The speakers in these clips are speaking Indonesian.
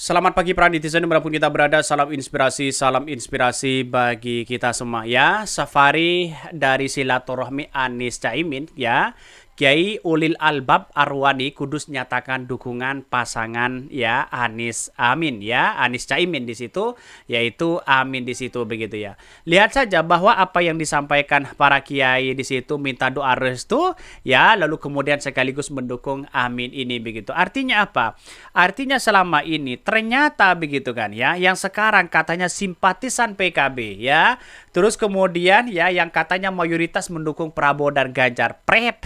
Selamat pagi para netizen dimanapun kita berada, salam inspirasi bagi kita semua ya. Safari dari silaturahmi Anies Caimin ya. Kiai Ulil Albab Arwani Kudus nyatakan dukungan pasangan ya Anies Amin ya, Anies Caimin di situ, yaitu Amin di situ begitu ya. Lihat saja bahwa apa yang disampaikan para kiai di situ minta doa restu ya, lalu kemudian sekaligus mendukung Amin ini begitu. Artinya apa? Artinya selama ini ternyata begitu kan ya, yang sekarang katanya simpatisan PKB ya, terus kemudian ya yang katanya mayoritas mendukung Prabowo dan Ganjar, pret.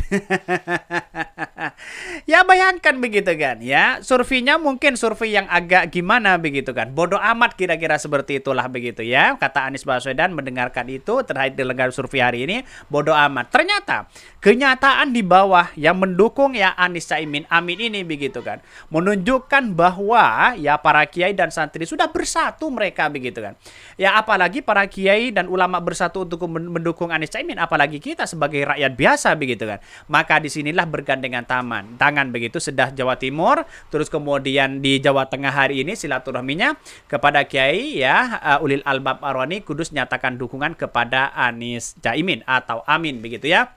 Ya bayangkan begitu kan ya, surveinya mungkin survei yang agak gimana begitu kan, bodoh amat kira-kira seperti itulah begitu ya, kata Anies Baswedan mendengarkan itu terkait dengan survei hari ini, bodoh amat. Ternyata kenyataan di bawah yang mendukung ya Anies Caimin Amin ini begitu kan, menunjukkan bahwa ya para kiai dan santri sudah bersatu mereka begitu kan ya, apalagi para kiai dan ulama bersatu untuk mendukung Anies Caimin, apalagi kita sebagai rakyat biasa begitu kan. Maka disinilah bergandengan tangan begitu sedah Jawa Timur, terus kemudian di Jawa Tengah hari ini silaturahminya kepada Kiai ya Ulil Albab Arwani Kudus nyatakan dukungan kepada Anies Caimin atau Amin begitu ya.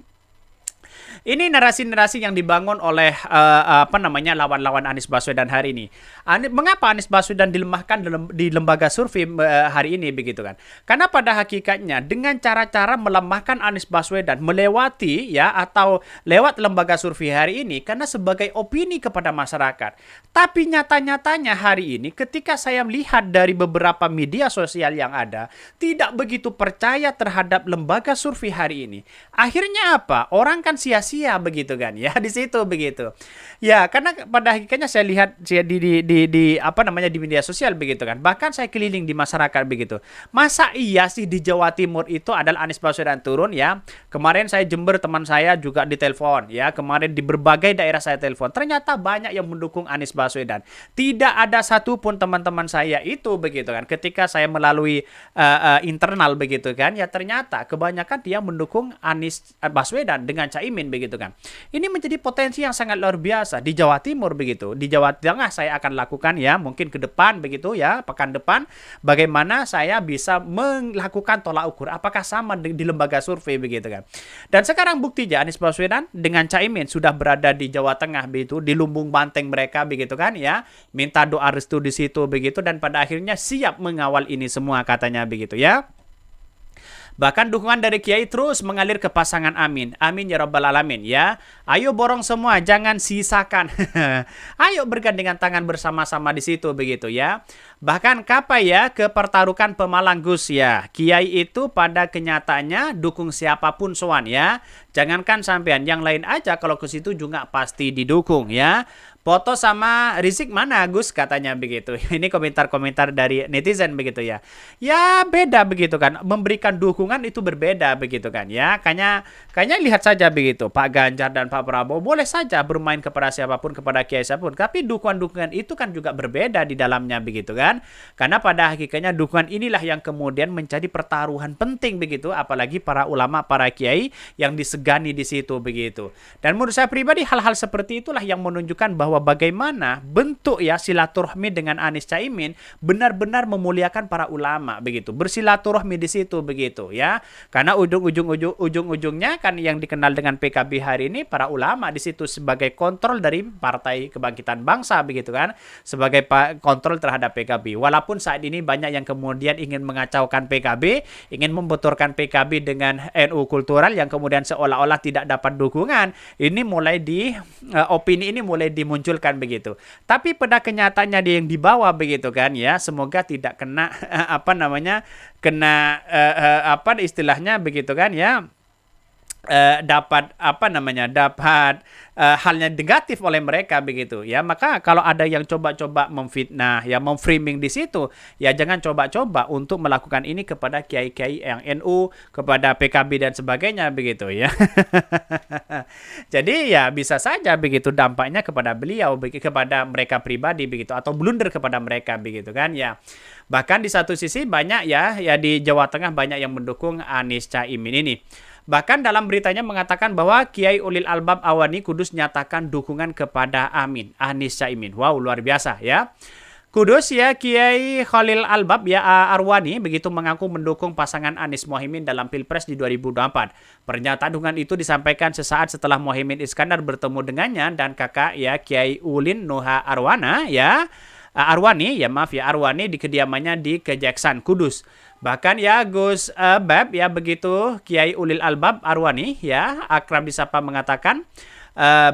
Ini narasi-narasi yang dibangun oleh lawan-lawan Anies Baswedan hari ini. Mengapa Anies Baswedan dilemahkan di lembaga survei hari ini begitu kan? Karena pada hakikatnya dengan cara-cara melemahkan Anies Baswedan melewati ya atau lewat lembaga survei hari ini karena sebagai opini kepada masyarakat. Tapi nyata-nyatanya hari ini ketika saya melihat dari beberapa media sosial yang ada tidak begitu percaya terhadap lembaga survei hari ini. Akhirnya apa? Orang kan sia-sia begitu kan ya di situ begitu ya, karena pada hakikatnya saya lihat di media sosial begitu kan, bahkan saya keliling di masyarakat begitu, masa iya sih di Jawa Timur itu adalah Anies Baswedan turun ya. Kemarin saya Jember, teman saya juga ditelepon ya, kemarin di berbagai daerah saya telepon, ternyata banyak yang mendukung Anies Baswedan. Tidak ada satupun teman-teman saya itu begitu kan, ketika saya melalui internal begitu kan ya, ternyata kebanyakan dia mendukung Anies Baswedan dengan Caimin begitu kan. Ini menjadi potensi yang sangat luar biasa di Jawa Timur begitu. Di Jawa Tengah saya akan lakukan ya mungkin ke depan begitu ya, pekan depan bagaimana saya bisa melakukan tolak ukur apakah sama di lembaga survei begitu kan. Dan sekarang buktinya Anies Baswedan dengan Caimin sudah berada di Jawa Tengah begitu, di lumbung banteng mereka begitu kan ya, minta doa restu di situ begitu, dan pada akhirnya siap mengawal ini semua katanya begitu ya. Bahkan dukungan dari Kiai terus mengalir ke pasangan Amin. Amin ya Rabbal Alamin ya. Ayo borong semua, jangan sisakan. Ayo bergandengan tangan bersama-sama di situ begitu ya. Bahkan kapai ya ke pertarukan Pemalang Gus ya. Kiai itu pada kenyataannya dukung siapapun soan ya. Jangankan sampean, yang lain aja kalau ke situ juga pasti didukung ya. Foto sama Rizik mana Gus katanya begitu. Ini komentar-komentar dari netizen begitu ya. Ya beda begitu kan. Memberikan dukungan itu berbeda begitu kan ya. Kayaknya lihat saja begitu. Pak Ganjar dan Pak Prabowo boleh saja bermain kepada siapapun, kepada kiai siapapun. Tapi dukungan-dukungan itu kan juga berbeda di dalamnya begitu kan. Karena pada hakikatnya dukungan inilah yang kemudian menjadi pertaruhan penting begitu. Apalagi para ulama, para kiai yang disegani di situ begitu. Dan menurut saya pribadi hal-hal seperti itulah yang menunjukkan bahwa bagaimana bentuk ya silaturahmi dengan Anies Caimin benar-benar memuliakan para ulama begitu, bersilaturahmi di situ begitu ya, karena ujung-ujungnya kan yang dikenal dengan PKB hari ini para ulama di situ sebagai kontrol dari Partai Kebangkitan Bangsa begitu kan, sebagai kontrol terhadap PKB. Walaupun saat ini banyak yang kemudian ingin mengacaukan PKB, ingin membenturkan PKB dengan NU kultural yang kemudian seolah-olah tidak dapat dukungan. Ini mulai opini ini mulai dimunculkan begitu. Tapi pada kenyataannya dia yang dibawa begitu kan ya, semoga tidak kena istilahnya begitu kan ya, dapat halnya negatif oleh mereka begitu ya. Maka kalau ada yang coba-coba memfitnah ya, memframing di situ ya, jangan coba-coba untuk melakukan ini kepada kiai-kiai yang NU, kepada PKB dan sebagainya begitu ya. Jadi ya bisa saja begitu dampaknya kepada beliau, kepada mereka pribadi begitu, atau blunder kepada mereka begitu kan ya. Bahkan di satu sisi banyak ya di Jawa Tengah banyak yang mendukung Anies Caimin ini. Bahkan dalam beritanya mengatakan bahwa Kiai Ulil Albab Arwani Kudus nyatakan dukungan kepada Anies Caimin. Wow, luar biasa ya. Kudus ya, Kiai Khalil Albab ya Arwani begitu mengaku mendukung pasangan Anies Mohaimin dalam Pilpres di 2024. Pernyataan dukungan itu disampaikan sesaat setelah Mohaimin Iskandar bertemu dengannya dan kakak ya Kiai Ulin Nuha Arwana ya Arwani ya maaf ya Arwani di kediamannya di Kejaksan Kudus. Bahkan ya Gus Bab ya begitu Kiai Ulil Albab Arwani ya akrab disapa mengatakan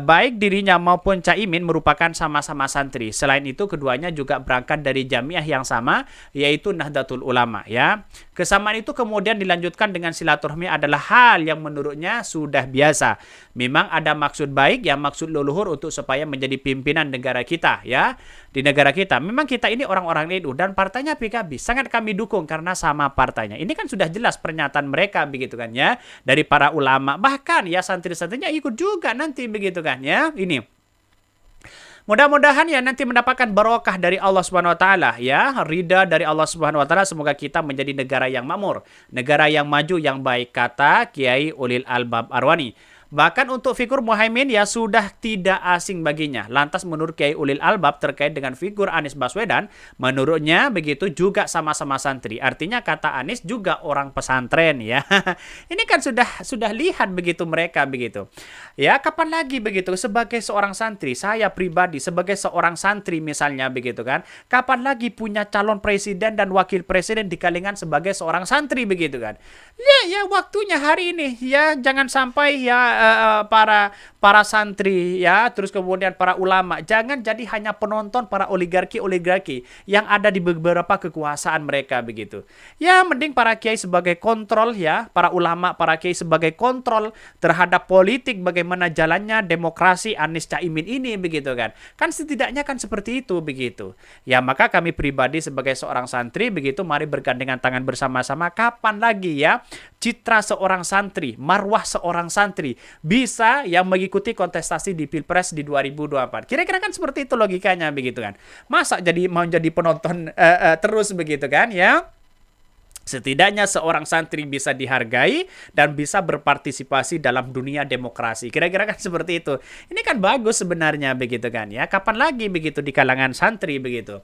baik dirinya maupun Caimin merupakan sama-sama santri. Selain itu keduanya juga berangkat dari jamiah yang sama yaitu Nahdlatul Ulama ya. Kesamaan itu kemudian dilanjutkan dengan silaturahmi adalah hal yang menurutnya sudah biasa. Memang ada maksud baik ya maksud leluhur untuk supaya menjadi pimpinan negara kita ya. Di negara kita memang kita ini orang-orang NU dan partainya PKB sangat kami dukung karena sama partainya. Ini kan sudah jelas pernyataan mereka begitu kan ya dari para ulama bahkan ya santri-santrinya ikut juga nanti begitu kan ya. Ini mudah-mudahan ya nanti mendapatkan barokah dari Allah Subhanahu wa taala ya, ridha dari Allah Subhanahu wa taala, semoga kita menjadi negara yang makmur, negara yang maju yang baik kata Kiai Ulil Albab Arwani. Bahkan untuk figur Mohaimin ya sudah tidak asing baginya. Lantas menurut Kiai Ulil Albab terkait dengan figur Anies Baswedan, menurutnya begitu juga sama-sama santri. Artinya kata Anies juga orang pesantren ya. Ini kan sudah lihat begitu mereka begitu. Ya kapan lagi begitu sebagai seorang santri, saya pribadi sebagai seorang santri misalnya begitu kan. Kapan lagi punya calon presiden dan wakil presiden di kalangan sebagai seorang santri begitu kan. Ya waktunya hari ini ya jangan sampai ya para santri ya terus kemudian para ulama jangan jadi hanya penonton para oligarki yang ada di beberapa kekuasaan mereka begitu. Ya mending para kiai sebagai kontrol ya, para ulama, para kiai sebagai kontrol terhadap politik bagaimana jalannya demokrasi Anies Caimin ini begitu kan. Kan setidaknya kan seperti itu begitu. Ya maka kami pribadi sebagai seorang santri begitu mari bergandengan tangan bersama-sama kapan lagi ya citra seorang santri, marwah seorang santri bisa yang mengikuti kontestasi di Pilpres di 2024. Kira-kira kan seperti itu logikanya begitu kan. Masa mau jadi penonton terus begitu kan ya. Setidaknya seorang santri bisa dihargai dan bisa berpartisipasi dalam dunia demokrasi. Kira-kira kan seperti itu. Ini kan bagus sebenarnya begitu kan ya. Kapan lagi begitu di kalangan santri begitu.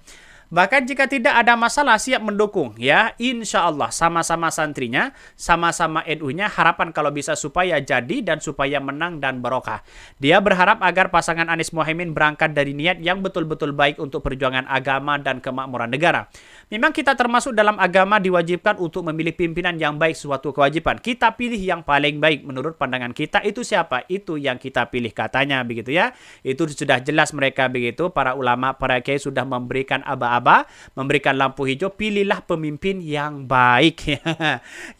Bahkan jika tidak ada masalah siap mendukung ya insya Allah sama-sama santrinya sama-sama NU-nya harapan kalau bisa supaya jadi dan supaya menang dan barokah. Dia berharap agar pasangan Anies Mohaimin berangkat dari niat yang betul-betul baik untuk perjuangan agama dan kemakmuran negara. Memang kita termasuk dalam agama diwajibkan untuk memilih pimpinan yang baik suatu kewajiban. Kita pilih yang paling baik menurut pandangan kita itu siapa? Itu yang kita pilih katanya begitu ya. Itu sudah jelas mereka begitu para ulama para kiai sudah memberikan memberikan lampu hijau, pilihlah pemimpin yang baik.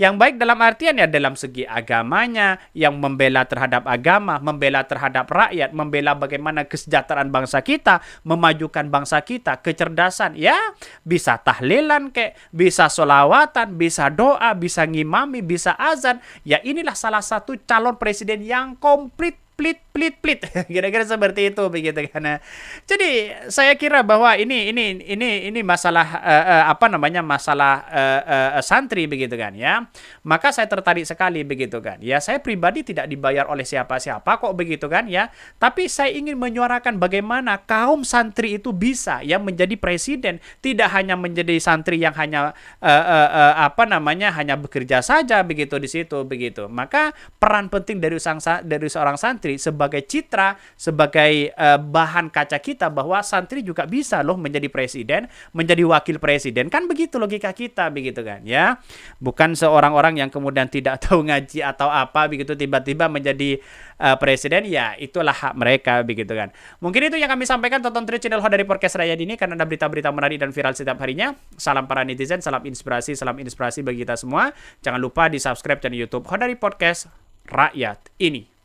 Yang baik dalam artian ya dalam segi agamanya, yang membela terhadap agama, membela terhadap rakyat, membela bagaimana kesejahteraan bangsa kita, memajukan bangsa kita, kecerdasan, ya bisa tahlilan bisa sholawatan, bisa doa, bisa ngimami, bisa azan. Ya inilah salah satu calon presiden yang komplit plit. Kira-kira seperti itu begitu kan. Jadi saya kira bahwa ini masalah masalah santri begitu kan ya. Maka saya tertarik sekali begitu kan. Ya saya pribadi tidak dibayar oleh siapa-siapa kok begitu kan ya. Tapi saya ingin menyuarakan bagaimana kaum santri itu bisa yang menjadi presiden, tidak hanya menjadi santri yang hanya hanya bekerja saja begitu di situ begitu. Maka peran penting dari seorang santri sebagai citra, sebagai bahan kaca kita bahwa santri juga bisa loh menjadi presiden, menjadi wakil presiden. Kan begitu logika kita begitu kan ya. Bukan seorang-orang yang kemudian tidak tahu ngaji atau apa begitu tiba-tiba menjadi presiden, ya itulah hak mereka begitu kan. Mungkin itu yang kami sampaikan. Tonton terus channel Ho dari Podcast Rakyat ini karena ada berita-berita menarik dan viral setiap harinya. Salam para netizen, salam inspirasi bagi kita semua. Jangan lupa di subscribe channel YouTube Ho dari Podcast Rakyat ini.